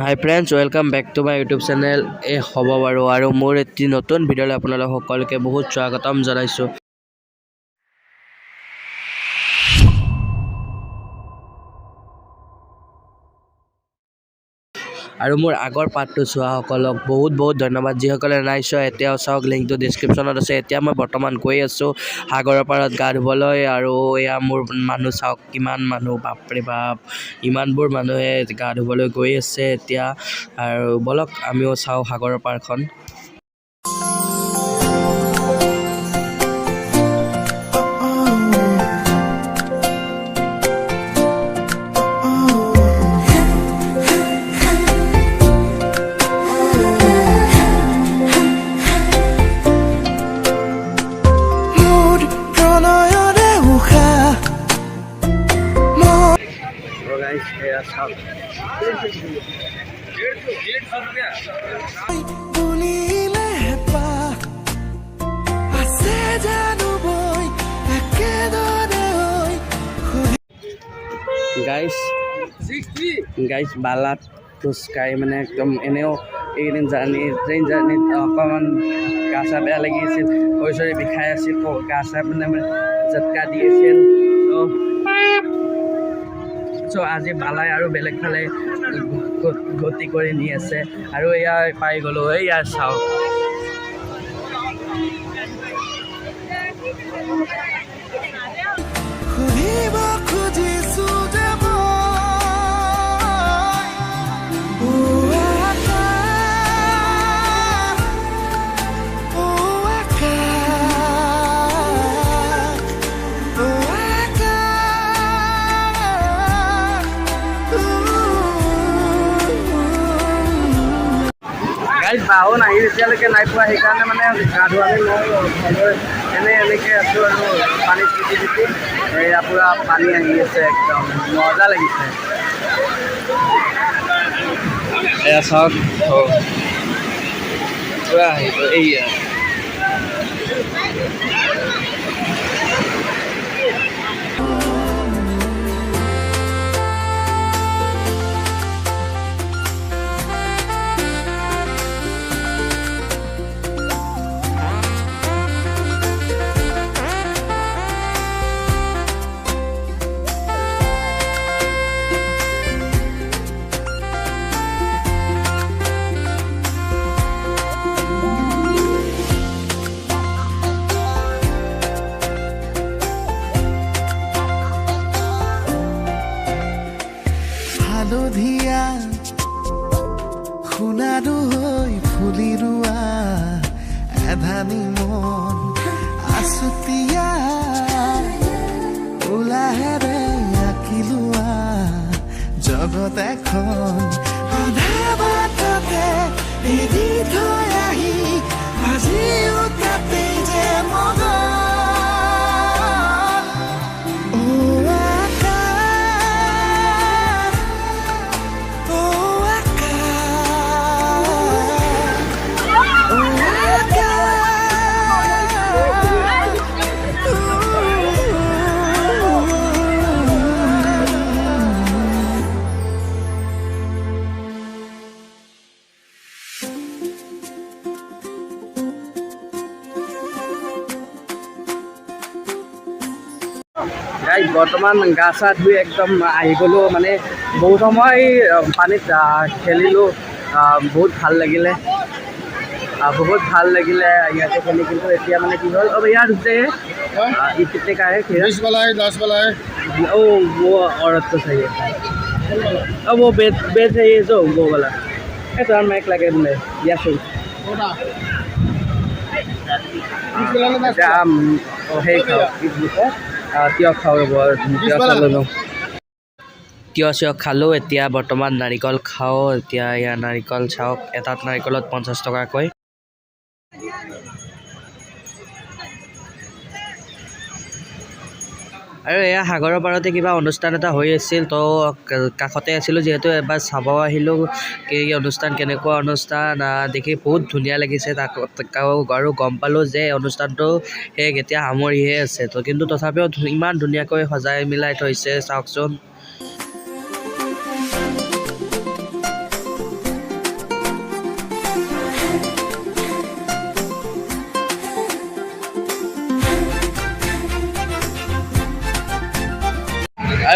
High friends, welcome back to my YouTube channel. এই হ'ব বাৰু আৰু মোৰ এটি নতুন ভিডিঅ'লৈ আপোনালোক সকলোকে বহুত স্বাগতম জনাইছোঁ। আৰু মোৰ আগৰ পাৰ্টটো চোৱাসকলক বহুত ধন্যবাদ। যিসকলে নাই চোৱা এতিয়াও চাওক, লিংকটো ডিছক্ৰিপশ্যনত আছে। এতিয়া মই বৰ্তমান গৈ আছোঁ সাগৰৰ পাৰত গা ধুবলৈ। আৰু এয়া মোৰ মানুহ চাওক, কিমান মানুহ, বাপৰে বাপ, ইমানবোৰ মানুহে গা ধুবলৈ গৈ আছে এতিয়া। আৰু বলক আমিও চাওঁ সাগৰৰ পাৰখন। গাইজ বালাত খোজকাঢ়ি মানে একদম এনেও এইকেইদিন ট্ৰেইন জাৰ্ণিত অকণমান গা চা বেয়া লাগি আছিল, ভৰি চৰি বিষাই আছিল, গা চা মানে ঝটকা দি আছিল। চ' আজি বালাই আৰু বেলেগ ফালে গতি কৰি নি আছে। আৰু এয়া পাই গ'লোঁ, এয়া চাওক। বাহো নাহি এতিয়ালৈকে নাই পোৱা, সেইকাৰণে মানে গা ধোৱালে মই এনেকৈ আছোঁ আৰু পানীত জিকি এয়া পূৰা পানী আহি আছে, একদম মজা লাগিছে। এয়া চাওক পূৰা আহিব এইয়া। হালধীয়া সোণাৰু হৈ ফুলি ৰোৱা এধানি মন আছুতীয়া উলাহেৰে আঁকি লোৱা জগত এখন আধা বাটতে এৰি থৈ আহি আজিও তাতে যে মগন। বৰ্তমান গা চা ধুই একদম আহি গ'লোঁ, মানে বহুত সময় পানীত খেলিলোঁ, বহুত ভাল লাগিলে ইয়াতে খেলি। কিন্তু এতিয়া মানে কি হ'ল, ইয়াৰ যে कितने का है खीरा? 20 वाला है, 10 वाला है। ओ वो औरत तो सही है। अब वो बेच है ये जो वो वाला तो हम एक लगे बोले या सुन তিয়হ খাওঁ, তিয়হ চিয়হ খালোঁ। এতিয়া বৰ্তমান নাৰিকল খাওঁ। এতিয়া ইয়াৰ নাৰিকল চাওক, এটাত নাৰিকলত 50 টকাকৈ। আৰু এয়া সাগৰৰ পাৰতে কিবা অনুষ্ঠান এটা হৈ আছিল, তো কাষতে আছিলোঁ যিহেতু এবাৰ চাব আহিলোঁ কি অনুষ্ঠান, কেনেকুৱা অনুষ্ঠান দেখি বহুত ধুনীয়া লাগিছে। আৰু গম পালোঁ যে অনুষ্ঠানটো এতিয়া সামৰিহে আছে, তো কিন্তু তথাপিও ইমান ধুনীয়াকৈ সজাই মিলাই থৈছে চাওকচোন।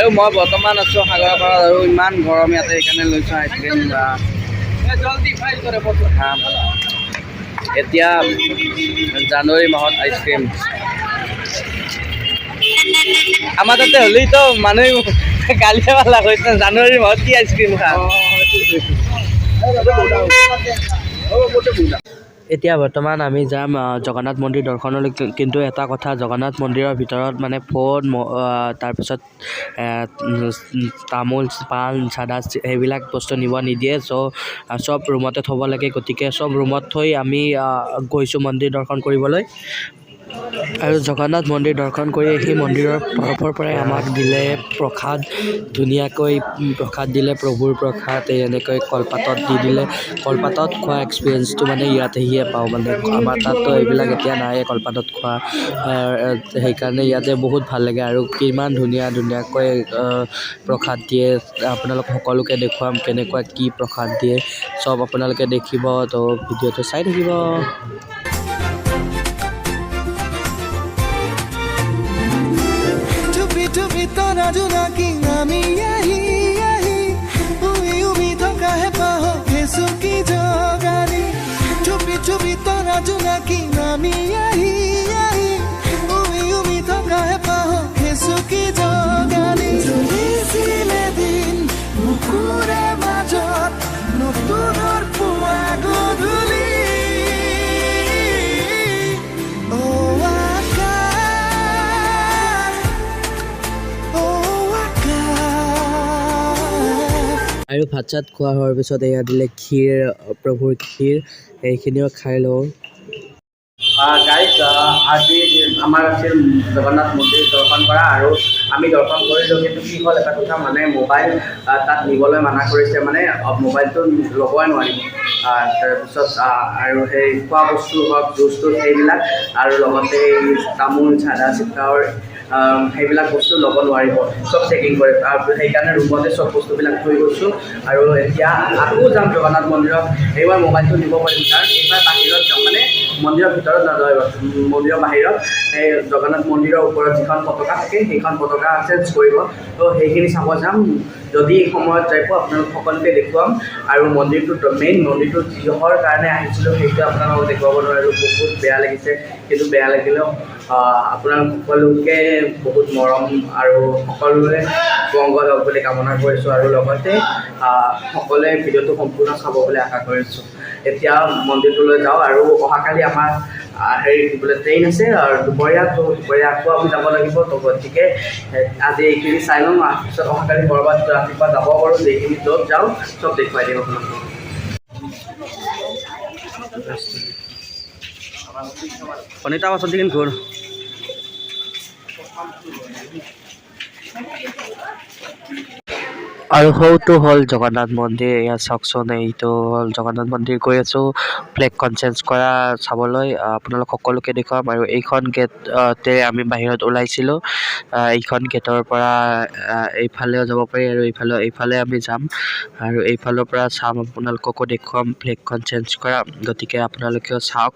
মই বৰ্তমান আছোঁ সাগৰৰ পাৰত আৰু ইমান গৰম ইয়াতে সেইকাৰণে লৈছোঁ আইচক্ৰীম খাম এতিয়া জানুৱাৰী মাহত আইচক্ৰীম আমাৰ তাতে হ'লেইতো মানুহে গালিয়ে পালা কৈছে জানুৱাৰী মাহত কি আইচক্ৰীম খাম এতিয়া বৰ্তমান আমি যাম জগন্নাথ মন্দিৰ দৰ্শনলৈ কিন্তু এটা কথা জগন্নাথ মন্দিৰৰ ভিতৰত মানে ফোন তাৰপিছত তামোল পাণ চাদা সেইবিলাক বস্তু নিব নিদিয়ে চব ৰুমতে থ'ব লাগে গতিকে চব ৰুমত থৈ আমি গৈছোঁ মন্দিৰ দৰ্শন কৰিবলৈ আৰু জগন্নাথ মন্দিৰ দৰ্শন কৰি সেই মন্দিৰৰ তৰফৰ পৰাই আমাক দিলে প্ৰসাদ ধুনীয়াকৈ প্ৰসাদ দিলে প্ৰভুৰ প্ৰসাদ এনেকৈ কলপাতত দি দিলে কলপাতত খোৱা এক্সপিৰিয়েঞ্চটো মানে ইয়াতেহে পাওঁ মানে আমাৰ তাততো এইবিলাক এতিয়া নাই কলপাতত খোৱা সেইকাৰণে ইয়াতে বহুত ভাল লাগে আৰু কিমান ধুনীয়াকৈ প্ৰসাদ দিয়ে আপোনালোক সকলোকে দেখুৱাম কেনেকুৱা কি প্ৰসাদ দিয়ে চব আপোনালোকে দেখিব তো ভিডিঅ'টো চাই থাকিব চুপি তৰা জোনাকী নামি আহি উমি থকা হেঁপাহ হেঁচুকি জগালি চুপি তৰা জোনাকী নামি আহি উমি থকা হেঁপাহ হেঁচুকি জগালি চলিছিলে দিন বুকুৰে মাজত নতুনৰ পুৱা গধূলি আৰু ভাত চাত খোৱা হোৱাৰ পিছত এয়া দিলে ক্ষীৰ প্ৰভুৰ ক্ষীৰ এইখিনিও খাই লওঁ গাইজ আজি আমাৰ আছিল জগন্নাথ মন্দিৰ দৰ্শন কৰা আৰু আমি দৰ্শন কৰিলোঁ কিন্তু কি হ'ল এটা কথা মানে মোবাইল তাত নিবলৈ মানা কৰিছে মানে মোবাইলটো ল'বই নোৱাৰিব তাৰপিছত আৰু সেই খোৱা বস্তু হওক জুচ টুচ সেইবিলাক আৰু লগতে তামোল চাদা চিকাৱৰ সেইবিলাক বস্তু ল'ব নোৱাৰিব চব চেকিং কৰে আৰু সেইকাৰণে ৰুমতে চব বস্তুবিলাক থৈ গৈছোঁ আৰু এতিয়া আকৌ যাম জগন্নাথ মন্দিৰত এইবাৰ মোবাইলটো নিব পাৰিম কাৰণ এইবাৰ বাহিৰত যাম মানে মন্দিৰৰ ভিতৰত নলয় মন্দিৰৰ বাহিৰত এই জগন্নাথ মন্দিৰৰ ওপৰত যিখন পতাকা থাকে সেইখন পতাকা চেঞ্জ কৰিব তো সেইখিনি চাব যাম যদি সময়ত যাব আপোনালোক সকলোকে দেখুৱাম আৰু মন্দিৰটোত মেইন মন্দিৰটোত যিহৰ কাৰণে আহিছিলোঁ সেইটো আপোনালোকক দেখুৱাব নোৱাৰোঁ বহুত বেয়া লাগিছে কিন্তু বেয়া লাগিলেও আপোনালোক সকলোকে বহুত মৰম আৰু সকলোৰে মংগল হওক বুলি কামনা কৰিছোঁ আৰু লগতে সকলোৱে ভিডিঅ'টো সম্পূৰ্ণ চাব বুলি আশা কৰিছোঁ এতিয়া মন্দিৰটোলৈ যাওঁ আৰু অহাকালি আমাৰ হেৰি বোলে ট্ৰেইন আছে আৰু দুপৰীয়া আকৌ আমি যাব লাগিব তো গতিকে আজি এইখিনি চাই ল'ম পিছত অহাকালি ক'ৰবাত ৰাতিপুৱা যাব পাৰোঁ যিখিনি য'ত যাওঁ চব দেখুৱাই দিম আপোনালোকক অনিতা পাছত দিন ঘূৰ আৰু সৌটো হ'ল জগন্নাথ মন্দিৰ এয়া চাওকচোন এইটো হ'ল জগন্নাথ মন্দিৰ গৈ আছোঁ ফ্লেগখন চেঞ্জ কৰা চাবলৈ আপোনালোক সকলোকে দেখুৱাম আৰু এইখন গেটতে আমি বাহিৰত ওলাইছিলোঁ এইখন গেটৰ পৰা এইফালেও যাব পাৰি আৰু এইফালে আমি যাম আৰু এইফালৰ পৰা চাম আপোনালোককো দেখুৱাম ফ্লেগখন চেঞ্জ কৰা গতিকে আপোনালোকেও চাওক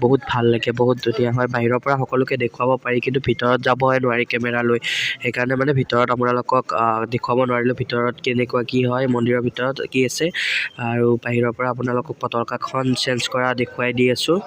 বহুত ভাল লাগে বহুত ধুনীয়া হয় বাহিৰৰ পৰা সকলোকে দেখুৱাব পাৰি কিন্তু ভিতৰত যাবহে নোৱাৰি কেমেৰা লৈ সেইকাৰণে মানে ভিতৰত আপোনালোকক দেখুৱাব নোৱাৰিলোঁ ভিতৰত কেনেকুৱা কি হয় মন্দিৰৰ ভিতৰত কি আছে আৰু বাহিৰৰ পৰা আপোনালোকক পতাকাখন চেঞ্জ কৰা দেখুৱাই দি আছোঁ